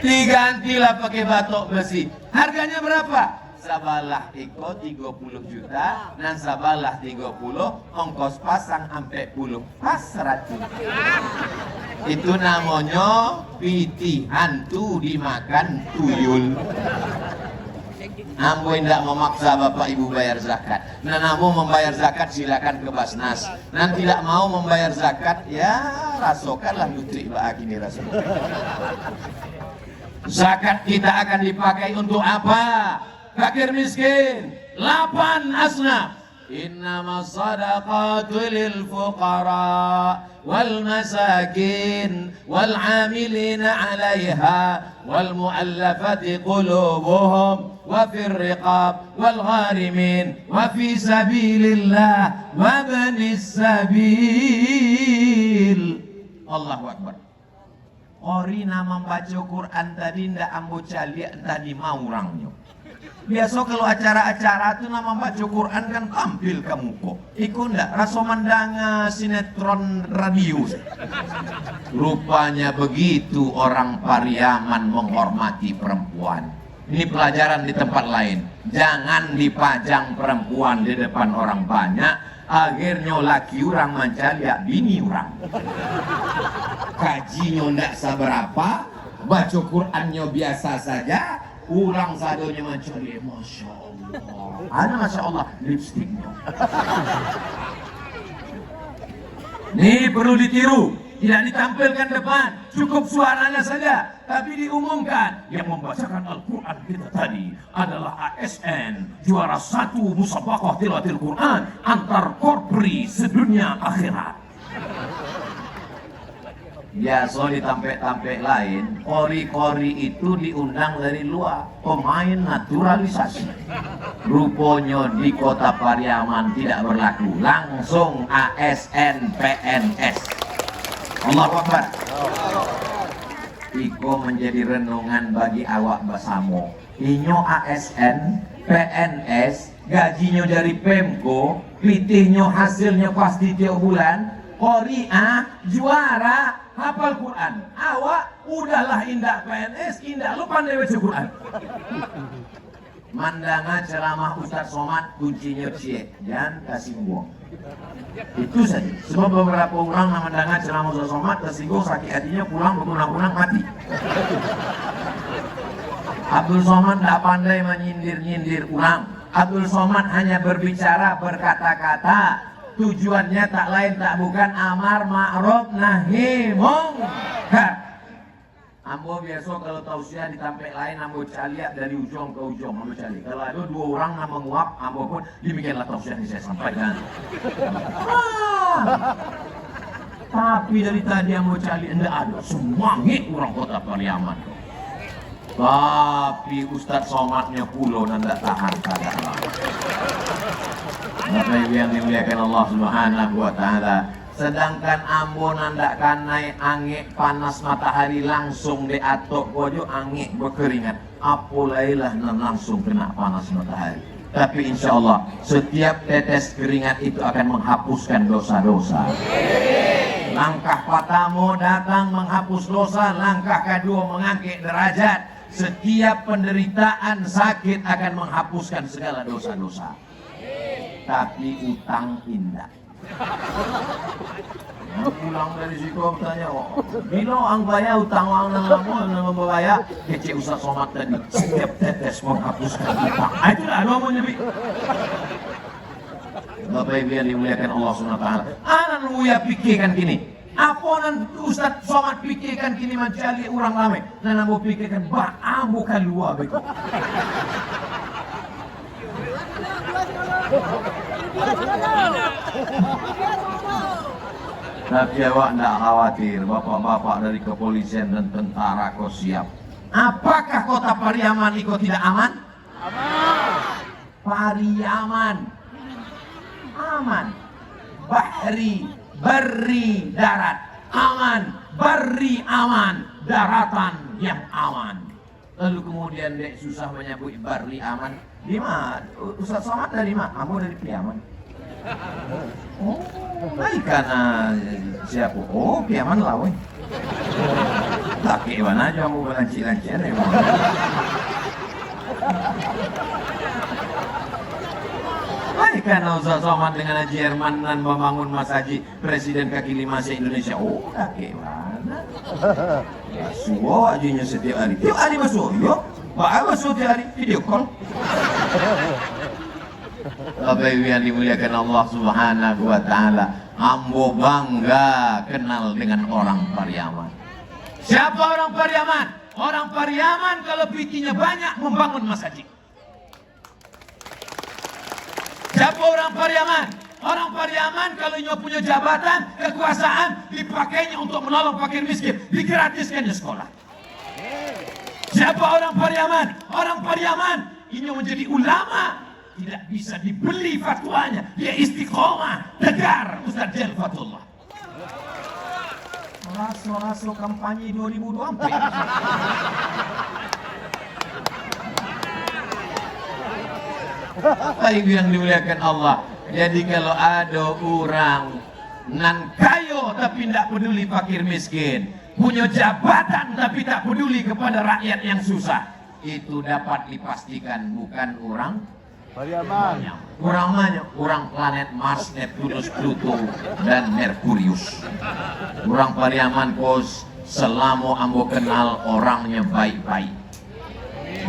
C: Digantilah pakai batuk besi. Harganya berapa? Sabalah iko 30 juta dan sabalah 30, ongkos pasang sampai puluh pas 100. Itu namanya piti hantu dimakan tuyul. Ambo tidak memaksa bapak ibu bayar zakat. Nah, namun membayar zakat silakan ke Basnas. Dan tidak mau membayar zakat, ya rasokanlah nutri bagi ini rasokan. Zakat kita akan dipakai untuk apa? Fakir miskin 8 asnaf. Innama sadaqatu lil fuqara wal masakin wal amilina 'alaiha wal mu'allafati qulubuhum wa fir riqab wal gharimin wa fi sabilillah wa ibnis sabil. Allahu akbar. Ori nama membaca Quran tadi ndak ambo caliak tadi mau orangnya. Biasa kalau acara-acara itu nama baca Quran kan tampil ke muka. Iku ndak rasa mandanga sinetron radio. Rupanya begitu orang Pariaman menghormati perempuan. Ini pelajaran di tempat lain. Jangan dipajang perempuan di depan orang banyak. Akhirnya laki orang mencaliak bini orang. Kajinya ndak seberapa, baca Qurannya biasa saja. Kurang sadonya mencari, Masya Allah. Ada Masya Allah lipstiknya. Ini perlu ditiru. Tidak ditampilkan depan, cukup suaranya saja. Tapi diumumkan, yang membacakan Al-Quran kita tadi adalah ASN, juara 1 musabaqah tilawatil Quran antar korpri sedunia akhirat. Biasa di tampek-tampek lain, kori-kori itu diundang dari luar, pemain naturalisasi. Rupanya di kota Pariaman tidak berlaku, langsung ASN PNS. Allahu Akbar. Iko menjadi renungan bagi awak bersamo. Inyo ASN PNS, gajinya dari Pemko, pitihnya hasilnya pasti tiap bulan. Qori'ah juara hafal Quran. Awak udahlah indah PNS, indah lu pandai baca Quran. Mandanga ceramah Ustaz Somad kuncinya cie, jangan kasih buang. Itu saja. Sebab beberapa orang mandanga ceramah Ustaz Somad tersinggung sakit hatinya pulang berkunang-kunang mati. Abdul Somad tidak pandai menyindir-nyindir orang. Abdul Somad hanya berbicara berkata-kata. Tujuannya tak lain tak bukan amar ma'ruf nahi mungkar. Ambo biasa kalau tausiah di tempat lain ambo caliak dari ujung ke ujung ambo cali. Kalau ada dua orang nama nguap, ambo pun demikianlah tausiah yang saya sampaikan. Tapi dari tadi ambo cali enggak ada semangat orang kota Pariaman. Tapi Ustadz Somatnya pulau nanda tahan kadang. Bapak Ibu yang dimuliakan Allah Subhanahu wa taala. Sedangkan ambo nandakan naik angin panas matahari langsung di atok pojok angin berkeringat. Apolailah langsung kena panas matahari. Tapi insya Allah setiap tetes keringat itu akan menghapuskan dosa-dosa. Langkah pertama datang menghapus dosa, langkah kedua mengangkat derajat. Setiap penderitaan sakit akan menghapuskan segala dosa-dosa. Tapi utang indah. Pulang dari situ bertanya, bila ang bayar utang wang nang lama nang membayar kecil Ustaz Somad tadi setiap tetes menghapuskan utang. Itulah lo menyebi. Bapak Ibu yang dimuliakan Allah Subhanahu wa taala. Anak lu ya pikirkan gini. Apa nanti Ustaz Somad pikirkan kini mencari orang ramai. Dan ambo pikirkan bah ambo keluar begitu. Tapi awak tidak khawatir, bapak-bapak dari kepolisian dan tentara kau siap. Apakah kota Pariaman itu tidak aman? Aman. Pariaman aman. Bahri, barri, darat aman. Barri aman, daratan yang aman. Lalu kemudian dek susah menyebut barri aman. Di mana? Ustaz Somad dari mana? Kamu dari Pariaman. Oh, baik karena siapa? Oh, Pariaman lah, weh. Laki mana aja mau belanci-lancian ya. Baik karena Ustaz Somad dengan Haji Herman dan membangun Mas Haji Presiden kaki lima se-Indonesia. Oh, laki mana? Suwo ajinya setiap hari. Tiap hari masuk, yuk. Pak masuk tiap hari video call. Bapak Ibu yang dimuliakan Allah Subhanahu wa taala, ambo bangga kenal dengan orang Pariaman. Siapa orang Pariaman? Orang Pariaman kalau pikirnya banyak membangun masjid. Siapa orang Pariaman? Orang Pariaman kalau nyo punya jabatan, kekuasaan dipakainya untuk menolong fakir miskin, digratiskannya sekolah. Siapa orang Pariaman? Orang Pariaman ini menjadi ulama. Tidak bisa dibeli fatwanya. Dia istiqomah, tegar Ustaz Jal Fatullah. Raso-raso kampanye 2024. Apa yang dimuliakan Allah. Jadi kalau ada orang nan kayo tapi tidak peduli fakir miskin, punya jabatan tapi tak peduli kepada rakyat yang susah, itu dapat dipastikan bukan orang Pariaman. Orang mana? Orang planet Mars, Neptunus, Pluto, dan Merkurius. Orang Pariaman kos selama ambo kenal orangnya baik-baik.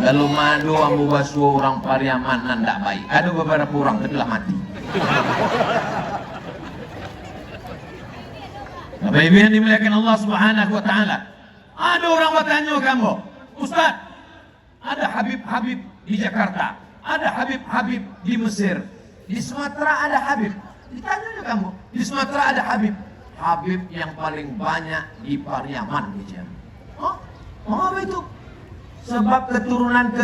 C: Lalu madu ambo basuh orang Pariaman nanda baik. Ada beberapa orang telah mati. Bapak Ibu yang dimuliakan Allah Subhanahu wa taala. Ada orang bertanya kamu, Ustaz, ada Habib-Habib di Jakarta. Ada Habib-Habib di Mesir, di Sumatera ada Habib. Ditanya kamu, di Sumatera ada Habib. Habib yang paling banyak di Pariaman gitu. Oh, apa itu? Sebab keturunan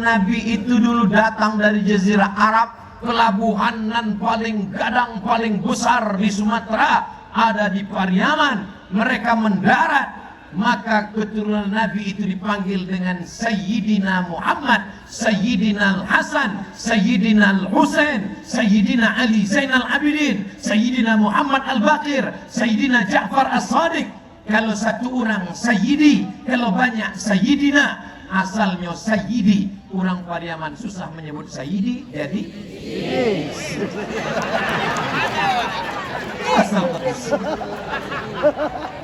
C: Nabi itu dulu datang dari Jazirah Arab. Pelabuhan nan paling gadang, paling besar di Sumatera ada di Pariaman. Mereka mendarat. Maka keturunan Nabi itu dipanggil dengan Sayyidina Muhammad, Sayyidina Al-Hasan, Sayyidina Al-Husain, Sayyidina Ali Zainal Abidin, Sayyidina Muhammad Al-Baqir, Sayyidina Ja'far As-Sadiq. Kalau satu orang Sayyidi, kalau banyak Sayyidina, asalnya Sayyidi. Orang Pariaman susah menyebut Sayyidi, jadi asal terus.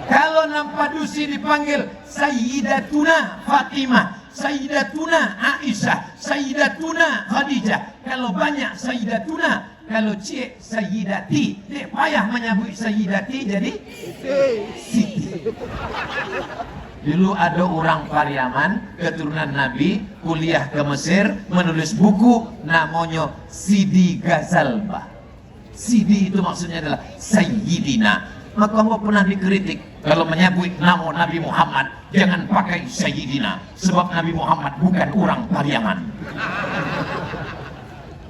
C: Kalau Nampadusi dipanggil Sayyidatuna Fatimah, Sayyidatuna Aisyah, Sayyidatuna Khadijah. Kalau banyak Sayyidatuna, kalau cik Sayyidati, dia payah menyebut Sayyidati jadi Siti. Dulu ada orang Pariaman, keturunan Nabi, kuliah ke Mesir, menulis buku namanya Sidi Ghazalbah. Sidi itu maksudnya adalah Sayyidina. Maka Allah pernah dikritik kalau menyebut nama Nabi Muhammad, jangan pakai Sayyidina, sebab Nabi Muhammad bukan orang Pariaman.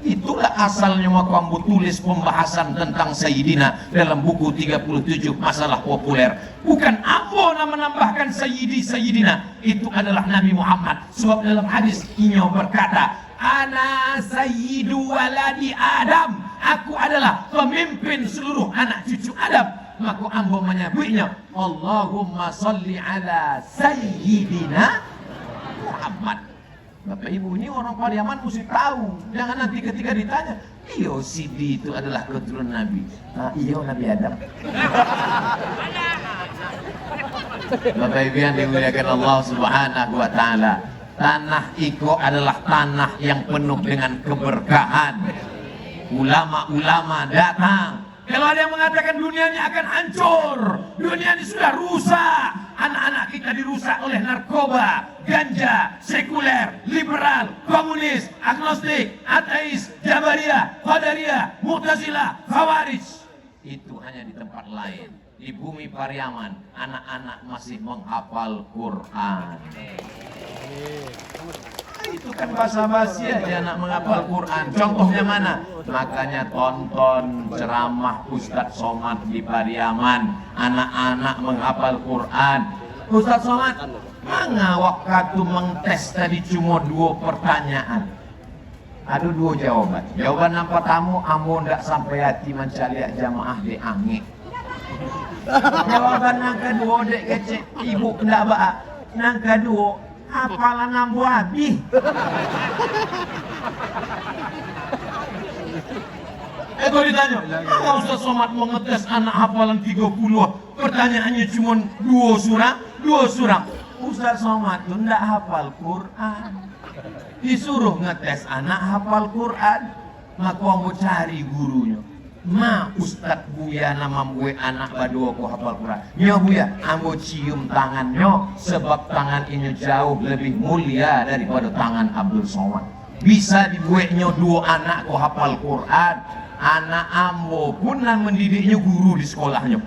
C: Itulah asalnya maka ambo tulis pembahasan tentang Sayyidina dalam buku 37 masalah populer. Bukan ambo menambahkan Sayyidina, itu adalah Nabi Muhammad. Sebab dalam hadis Inyo berkata, Ana Sayyidu waladi Adam, aku adalah pemimpin seluruh anak cucu Adam. Maka ambo menyebutnya Allahumma salli ala Sayyidina Muhammad. Bapak Ibu, ini orang Pariaman mesti tahu. Jangan nanti ketika ditanya, iyo Sidi itu adalah keturunan Nabi. Nah, iyo Nabi Adam. Bapak Ibu yang dimuliakan Allah Subhanahu wa Ta'ala, tanah Iko adalah tanah yang penuh dengan keberkahan. Ulama-ulama datang. Kalau ada yang mengatakan dunianya akan hancur, dunia ini sudah rusak, anak-anak kita dirusak oleh narkoba, ganja, sekuler, liberal, komunis, agnostik, ateis, jabariyah, qadariyah, mu'tazilah, khawarij. Itu hanya di tempat lain. Di bumi Pariaman, anak-anak masih menghafal Quran. Itu kan basa-basi aja anak menghafal Quran. Contohnya mana? Makanya tonton ceramah Ustadz Somad di Pariaman. Anak-anak menghafal Quran. Ustadz Somad, mana waktu mengtes tadi cuma 2 pertanyaan. Ada 2 jawaban. Jawaban yang pertama, ambo ndak sampai hati mencari jamaah di angin. Jawaban yang kedua, dek kecil, ibu ndak ba'a. Yang kedua, hafalan ambo habis. Itu ditanya, apa Ustaz Somad mau ngetes anak hafalan 30? Pertanyaannya cuma 2 surah. Ustaz Somad itu ndak hafal Quran. Disuruh ngetes anak hafal Quran, maka mau cari gurunya. Ma Ustadz Buya nama gue anak badua ko hafal Quran. Nyo Buya, ambo cium tangannya sebab tangan ini jauh lebih mulia daripada tangan Abdul Somad. Bisa dibuatnya 2 anak ko hafal Quran. Anak ambo pun yang mendidiknya guru di sekolahnya.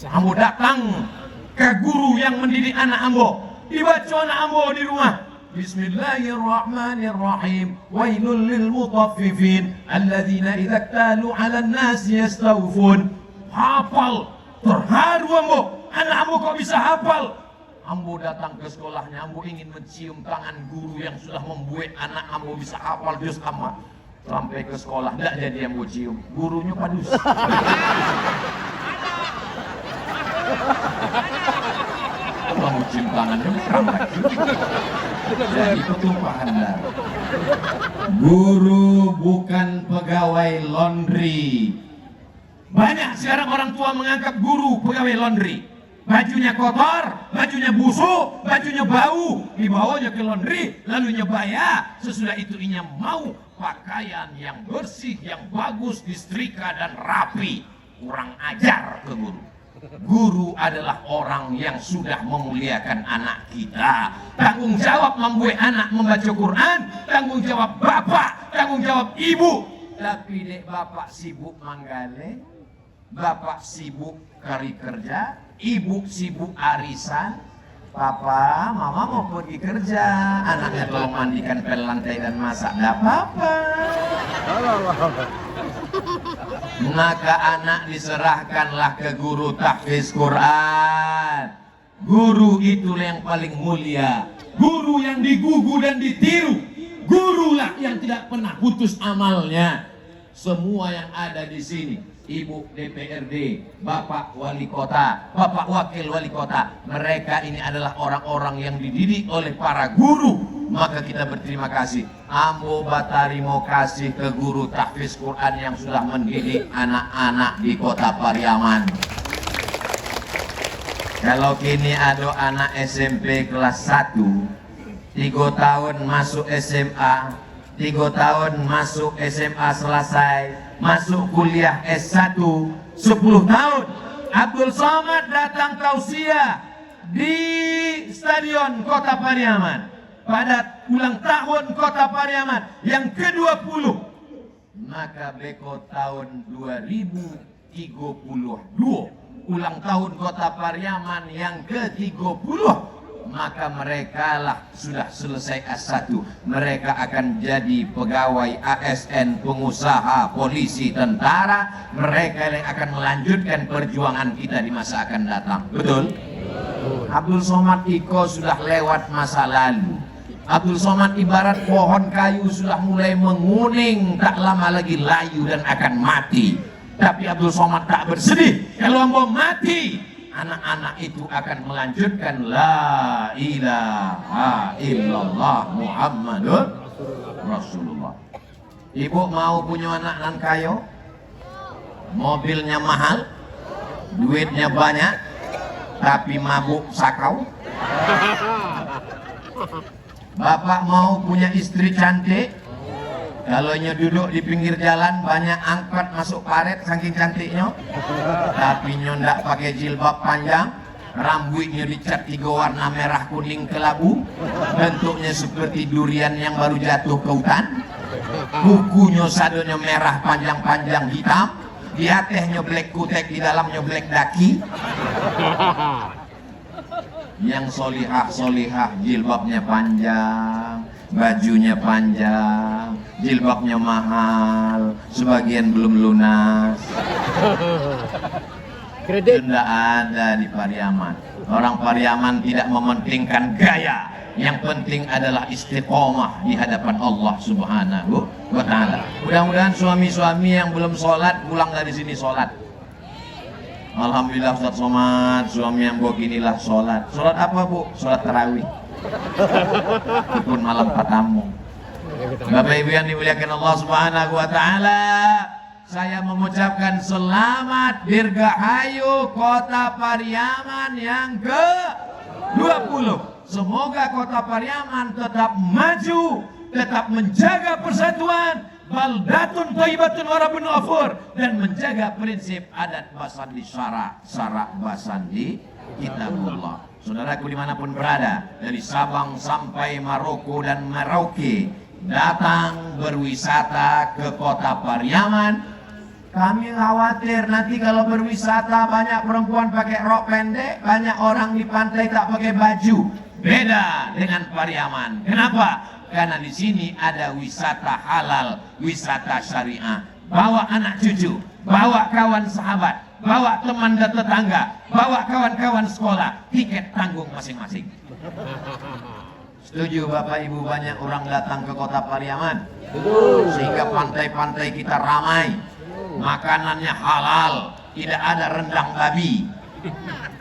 C: Ambo datang ke guru yang mendidik anak ambo. Dibaca anak ambo di rumah. Bismillahirrahmanirrahim. Wailul lil mutaffifin alladzina idza iktalu 'alan nasi yastawfun. Hafal, terharu ambo. Anak ambo kok bisa hafal? Ambo datang ke sekolahnya, ambo ingin mencium tangan guru yang sudah membuat anak ambo bisa hafal juz amma. Sampai ke sekolah, tidak jadi ambo cium. Gurunya padus. Ambo cium tangannya kerambat. Jadi ketumpahan darah. Guru bukan pegawai laundry. Banyak sekarang orang tua menganggap guru pegawai laundry. Bajunya kotor, bajunya busuk, bajunya bau, dibawanya ke laundry, lalu nyebaya. Sesudah itu inya mau pakaian yang bersih, yang bagus, disetrika dan rapi. Kurang ajar ke guru. Guru adalah orang yang sudah memuliakan anak kita. Tanggung jawab membuat anak membaca Quran, tanggung jawab bapak, tanggung jawab ibu. Tapi dek bapak sibuk manggale, bapak sibuk cari kerja, ibu sibuk arisan. Papa, mama mau pergi kerja, anaknya tolong mandikan pel lantai dan masak. Gak apa-apa. Maka anak diserahkanlah ke guru tahfiz Quran. Guru itulah yang paling mulia. Guru yang digugu dan ditiru. Gurulah yang tidak pernah putus amalnya. Semua yang ada di sini, Ibu DPRD, Bapak Wali Kota, Bapak Wakil Wali Kota, mereka ini adalah orang-orang yang dididik oleh para guru. Maka kita berterima kasih. Ambo Batari mau kasih ke guru tahfiz Quran yang sudah mendidik anak-anak di kota Pariaman. Kalau kini ada anak SMP kelas 1, 3 tahun masuk SMA, 3 tahun masuk SMA selesai, masuk kuliah S1, 10 tahun. Abdul Somad datang tausiah. di Stadion Kota Pariaman pada ulang tahun Kota Pariaman yang ke-20, maka Beko tahun 2032 ulang tahun Kota Pariaman yang ke-30, maka mereka lah sudah selesai S1, mereka akan jadi pegawai ASN, pengusaha, polisi, tentara, mereka yang akan melanjutkan perjuangan kita di masa akan datang. Betul? Abdul Somad Iko sudah lewat masa lalu. Abdul Somad ibarat pohon kayu sudah mulai menguning, tak lama lagi layu dan akan mati. Tapi Abdul Somad tak bersedih. Kalau mau mati, anak-anak itu akan melanjutkan la ilaha illallah Muhammadur Rasulullah. Ibu mau punya anak nan kayo, mobilnya mahal, duitnya banyak, tapi mabuk sakau. Bapak mau punya istri cantik, kalau duduk di pinggir jalan banyak angkot masuk paret saking cantiknya, tapi ndak pakai jilbab panjang, rambutnya dicat 3 warna merah kuning kelabu, bentuknya seperti durian yang baru jatuh ke hutan, kukunya sadonya merah panjang-panjang hitam, di atasnya black kutek, di dalamnya black daki. Yang solihah jilbabnya panjang, bajunya panjang, jilbabnya mahal, sebagian belum lunas. Kredit tidak ada di Pariaman. Orang Pariaman tidak mementingkan gaya, yang penting adalah istiqomah di hadapan Allah Subhanahu wa Ta'ala. Mudah-mudahan suami-suami yang belum sholat pulang dari sini sholat. Alhamdulillah Ustaz Somad, suami yang beginilah sholat. Sholat apa Bu? Sholat tarawih. Walaupun malam patamu. Bapak Ibu yang dimuliakan Allah Subhanahu wa Ta'ala, saya mengucapkan selamat dirgahayu Kota Pariaman yang ke-20. Semoga Kota Pariaman tetap maju, tetap menjaga persatuan, baldatun thayyibatun wa rabbun ghafur, dan menjaga prinsip adat basandi syara basandi kitabullah. Saudaraku dimanapun berada, dari Sabang sampai Maroko dan Merauke, datang berwisata ke Kota Pariaman. Kami khawatir nanti kalau berwisata banyak perempuan pakai rok pendek, banyak orang di pantai tak pakai baju. Beda dengan Pariaman. Kenapa? Karena di sini ada wisata halal, wisata syariah. Bawa anak cucu, bawa kawan sahabat, bawa teman dan tetangga, bawa kawan-kawan sekolah, tiket tanggung masing-masing. Setuju Bapak Ibu, banyak orang datang ke Kota Pariaman, sehingga pantai-pantai kita ramai. Makanannya halal, tidak ada rendang babi.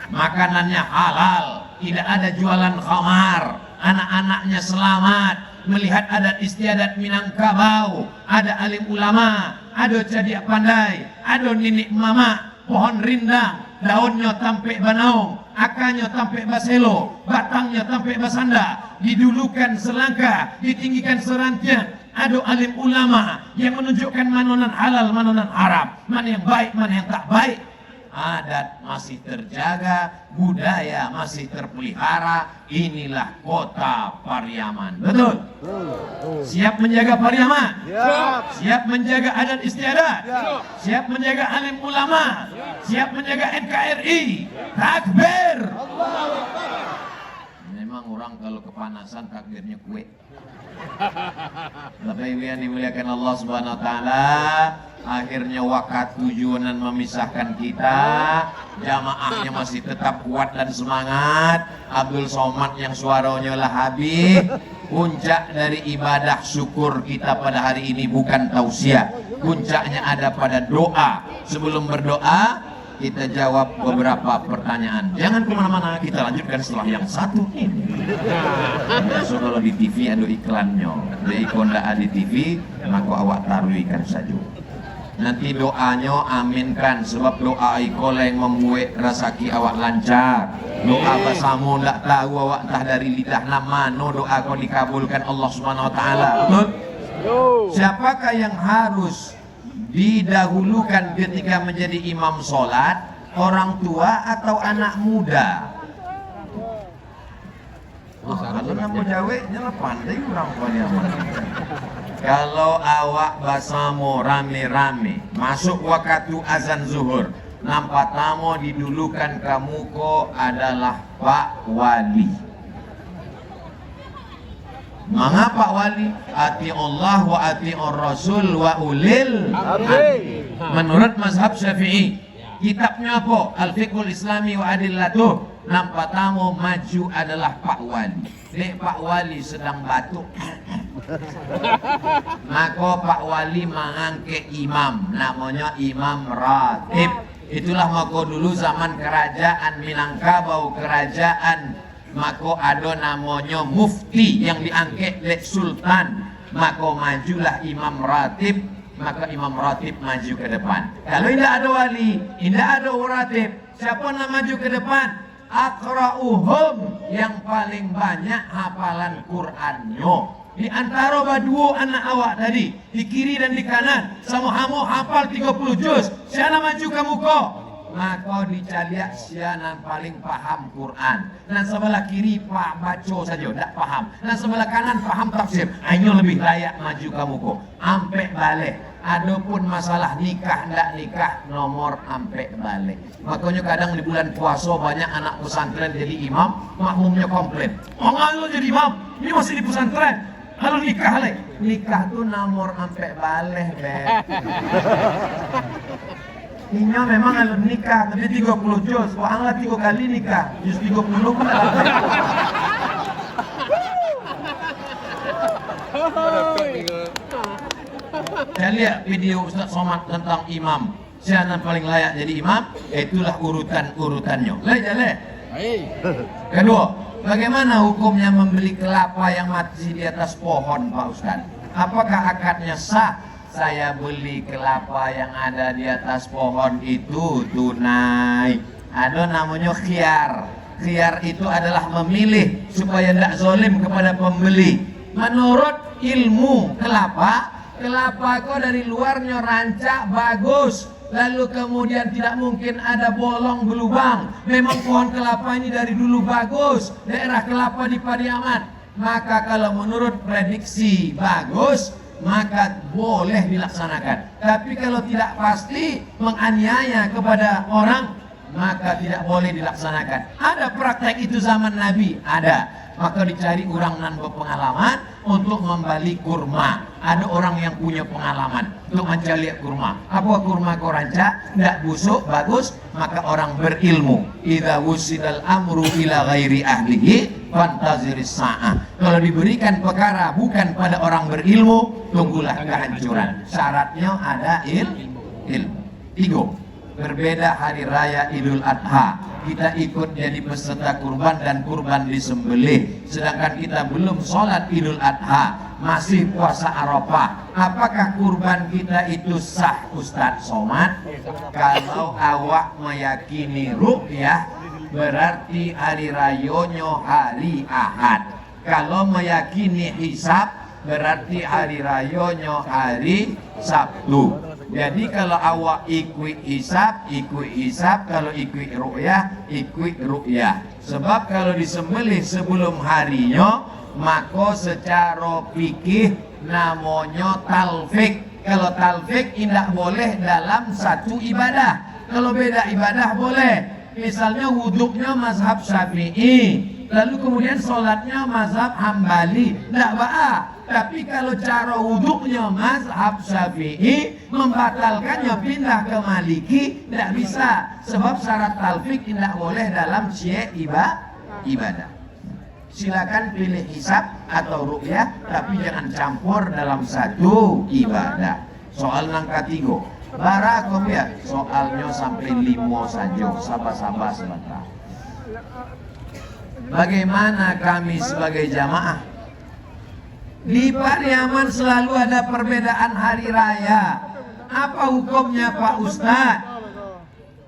C: Makanannya halal, tidak ada jualan khamar. Anak-anaknya selamat melihat adat istiadat Minangkabau. Ada alim ulama, ada cadiak pandai, ada ninik mama, pohon rindang, daunnya tampe banaung, akarnya tampe baselo, batangnya tampe basanda, didulukan selangkah, ditinggikan serantian. Ada alim ulama yang menunjukkan manonan halal, manonan haram, mana yang baik, mana yang tak baik. Adat masih terjaga, budaya masih terpelihara. Inilah Kota Pariaman. Betul? Siap menjaga Pariaman? Siap menjaga adat istiadat? Siap menjaga alim ulama? Siap menjaga NKRI? Takbir! Memang orang kalau kepanasan takbirnya kue. Bapak Ibu yang dimuliakan Allah Subhanahu wa Ta'ala, akhirnya wakat tujuan memisahkan kita. Jamaahnya masih tetap kuat dan semangat. Abdul Somad yang suaranya lah habis. Puncak dari ibadah syukur kita pada hari ini bukan tausiah. Puncaknya ada pada doa. Sebelum berdoa, kita jawab beberapa pertanyaan. Jangan kemana-mana, kita lanjutkan setelah yang satu ini. So kalau di TV ada iklannya, jadi kalau tidak di TV, maka awak taruh ikan saja. Nanti doanya aminkan, sebab doa iko yang membuat rezeki awak lancar. Doa basamu tidak tahu awak entah dari lidah nama, no doa kau dikabulkan Allah Subhanahu Wa Taala. Betul? Siapakah yang harus didahulukan ketika menjadi imam sholat, orang tua atau anak muda? Kalau namo Jawa nyala pandai orang kaya. Kalau awak basamo rame-rame masuk waktu azan zuhur, nampak tamu didulukan kamu ko adalah Pak Wali. Mengapa wali? Ati Allah wa ati Rasul wa ulil amri. Menurut mazhab Syafi'i, kitabnya apa? Al-Fiqhul Islami wa Adillatuh. Nampak tamu maju adalah Pak Wali. Dek Pak Wali sedang batuk. Maka Pak Wali mengangkat imam, namanya Imam Ratib. Itulah maka dulu zaman kerajaan Minangkabau, kerajaan maka ada namanya mufti yang diangkat oleh sultan, maka majulah Imam Ratib, maka Imam Ratib maju ke depan. Kalau tidak ada wali, tidak ada ratib, siapa nak maju ke depan? Aqra'uhum, yang paling banyak hafalan Qur'annya. Di antara dua anak awak tadi, di kiri dan di kanan, sama kamu hafal 30 juz. Siapa maju kamu kok? Maka dicaliak sianan paling paham Quran. Dan sebelah kiri pak baca saja, tak paham. Dan sebelah kanan paham tafsir. Ini lebih layak maju kamu kok. Ampe balik. Adapun masalah nikah ndak nikah, nomor ampe balik. Makanya kadang di bulan puasa banyak anak pesantren jadi imam, makmumnya komplain. Lo jadi imam, ini masih di pesantren. Kalau nikah leh, nikah tuh nomor ampe balik, beb. Ini memang kalau nikah, tapi 30 juz. Wah, anglah 3 kali nikah, juz 30 pun dalam. Saya lihat video Ustaz Somad tentang imam. Siapa paling layak jadi imam? Itulah urutannya. Leh. Kedua, bagaimana hukumnya membeli kelapa yang mati di atas pohon, Pak Ustaz? Apakah akadnya sah? Saya beli kelapa yang ada di atas pohon itu tunai. Ada namanya khiyar. Khiyar itu adalah memilih supaya tidak zolim kepada pembeli. Menurut ilmu kelapa kok dari luarnya rancak bagus, lalu kemudian tidak mungkin ada bolong berlubang. Memang pohon kelapa ini dari dulu bagus, daerah kelapa di Pariaman. Maka kalau menurut prediksi bagus, maka boleh dilaksanakan. Tapi kalau tidak pasti menganiaya kepada orang, maka tidak boleh dilaksanakan. Ada praktek itu zaman Nabi, ada. Maka dicari orang yang berpengalaman untuk membeli kurma. Ada orang yang punya pengalaman untuk mencari kurma. Apa kurma kau rancak? Tidak busuk, bagus, maka orang berilmu. Idza wusidal amru ila ghairi ahlihi fantaziris sa'ah. Kalau diberikan perkara bukan pada orang berilmu, tunggulah kehancuran. Syaratnya ada ilmu. 3. Berbeda hari raya Idul Adha. Kita ikut jadi peserta kurban dan kurban disembelih, sedangkan kita belum sholat Idul Adha, masih puasa Arafah. Apakah kurban kita itu sah, Ustadz Somad? Kalau awak meyakini ru'yah, berarti hari rayonya hari Ahad. Kalau meyakini hisab, berarti hari rayonya hari Sabtu. Jadi kalau awak ikut hisab, kalau ikut ru'yah, ikut ru'yah. Sebab kalau disembelih sebelum harinya, maka secara fikih namanya talfik. Kalau talfik tidak boleh dalam satu ibadah. Kalau beda ibadah boleh. Misalnya wuduknya mazhab Syafi'i, lalu kemudian sholatnya mazhab Hambali, tidak ba'a. Tapi kalau cara wuduknya mazhab Syafi'i, membatalkannya pindah ke Maliki, tidak bisa. Sebab syarat talfik tidak boleh dalam ibadah. Silakan pilih hisab atau ru'yah, tapi jangan campur dalam satu ibadah. Soal nangka 3. Barakom ya, soalnya sampai 5 saja, sabar-sabar sebentar. Bagaimana kami sebagai jamaah? Di Pariaman selalu ada perbedaan hari raya. Apa hukumnya Pak Ustadz?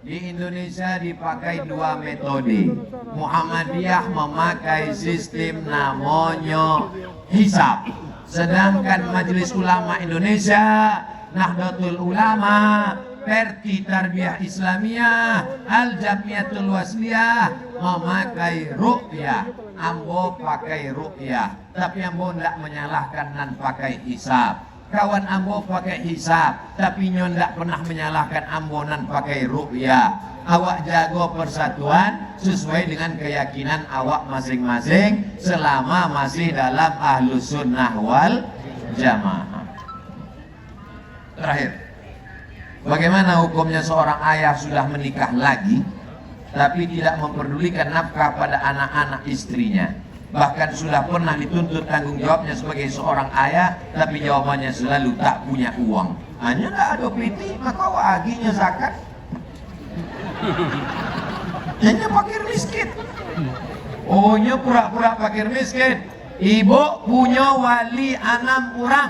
C: Di Indonesia dipakai 2 metode. Muhammadiyah memakai sistem namanya hisab. Sedangkan Majelis Ulama Indonesia, Nahdlatul Ulama, Perti Tarbiyah Islamiyah, Al Jamiatul Wasliyah memakai ru'yah. ambo pakai ru'yah, tapi ambo ndak menyalahkan nan pakai hisab. Kawan ambo pakai hisab, tapi nyo ndak pernah menyalahkan ambo nan pakai ru'yah. Awak jago persatuan sesuai dengan keyakinan awak masing-masing selama masih dalam ahlus sunnah wal jamaah. Terakhir, bagaimana hukumnya seorang ayah sudah menikah lagi tapi tidak memperdulikan nafkah pada anak-anak istrinya, bahkan sudah pernah dituntut tanggung jawabnya sebagai seorang ayah, tapi jawabannya selalu tak punya uang. Hanya tak ada piti, maka waginya zakat. Hanya fakir miskin. Ohnya pura-pura fakir miskin. Ibu punya wali 6 orang.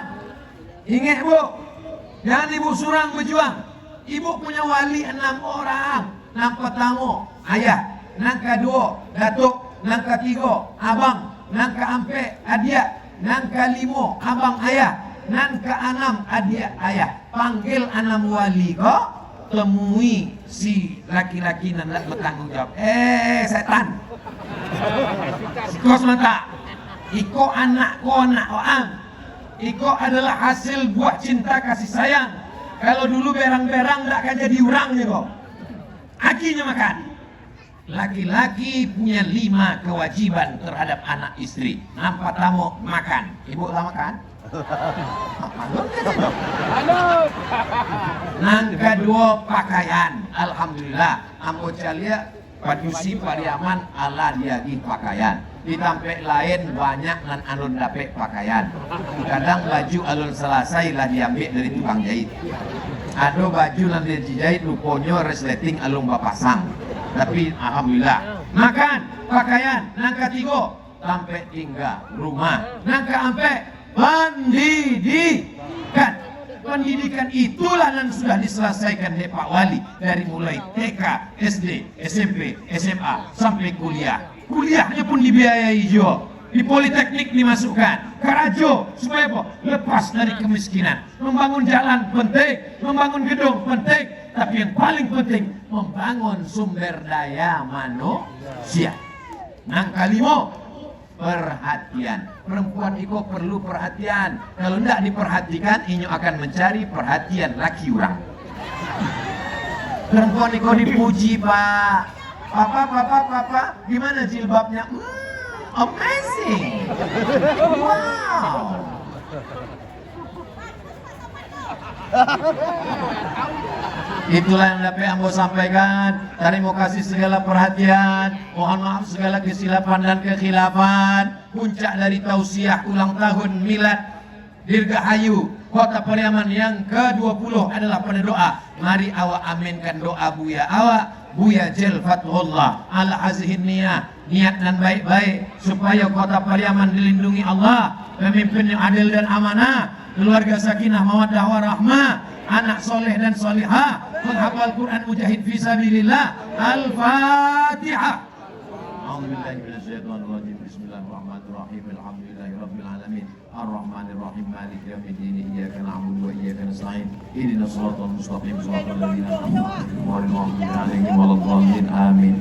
C: Ingat bu, jangan ibu surang berjuang. Ibu punya wali 6 orang. Yang pertama ayah, yang kedua datuk, yang ketiga abang, yang keempat adik, yang kelima abang ayah, yang keenam adik ayah. Panggil 6 wali kok, temui si laki-laki yang nak bertanggung jawab. Setan, kau sementara iko anak orang. Iko adalah hasil buah cinta kasih sayang. Kalau dulu berang-berang tak akan jadi orangnya kok. Akinya makan. Laki-laki punya 5 kewajiban terhadap anak istri. Yang pertama makan. Ibu tak makan? Yang kedua pakaian. Alhamdulillah. Ambo calia padusi pariaman ala diagi pakaian. Di tampek lain banyak nan alun dapet pakaian. Kadang baju alun selesai lah diambil dari tukang jahit. Ada baju nan dijahit rupanya resleting alun bapasang. Tapi alhamdulillah. Makan, pakaian. Yang ketiga tampek tinggal rumah. Yang keempat pendidikan. Pendidikan itulah yang sudah diselesaikan oleh Pak Wali dari mulai TK, SD, SMP, SMA sampai kuliah. Kuliahnya pun dibiayai juga. Di politeknik dimasukkan. Karajo supaya apa? Lepas dari kemiskinan. Membangun jalan penting, membangun gedung penting, tapi yang paling penting membangun sumber daya manusia. Yang kelima, perhatian. Perempuan itu perlu perhatian. Kalau tidak diperhatikan, inyo akan mencari perhatian laki orang. Perempuan itu dipuji, Pak. Papa, gimana jilbabnya? Amazing. Wow. Itulah yang dapat ambo sampaikan. Terima kasih segala perhatian. Mohon maaf segala kesilapan dan kekhilafan. Puncak dari tausiah ulang tahun milad Dirgahayu Kota Pariaman yang ke-20 adalah pada doa. Mari awak aminkan doa Buya awak. Buya Jel Fathullah ala hazihin niat dan baik-baik supaya Kota Pariaman dilindungi Allah, pemimpin yang adil dan amanah, keluarga sakinah mawaddah warahmah, anak soleh dan solihah, penghafal Quran mujahid fisabilillah. Al-Fatihah. A'udzubillahi minasyaitonir rajim. Bismillahirrahmanirrahim. Alhamdulillahirabbil alamin. Arrahmanirrahim. Maliki yaumiddin. Iyyaka na'budu wa iyyaka nasta'in. Ihdinas siratal mustaqim. Shiratal ladzina an'amta 'alaihim ghairil maghdubi 'alaihim waladdallin. Amin.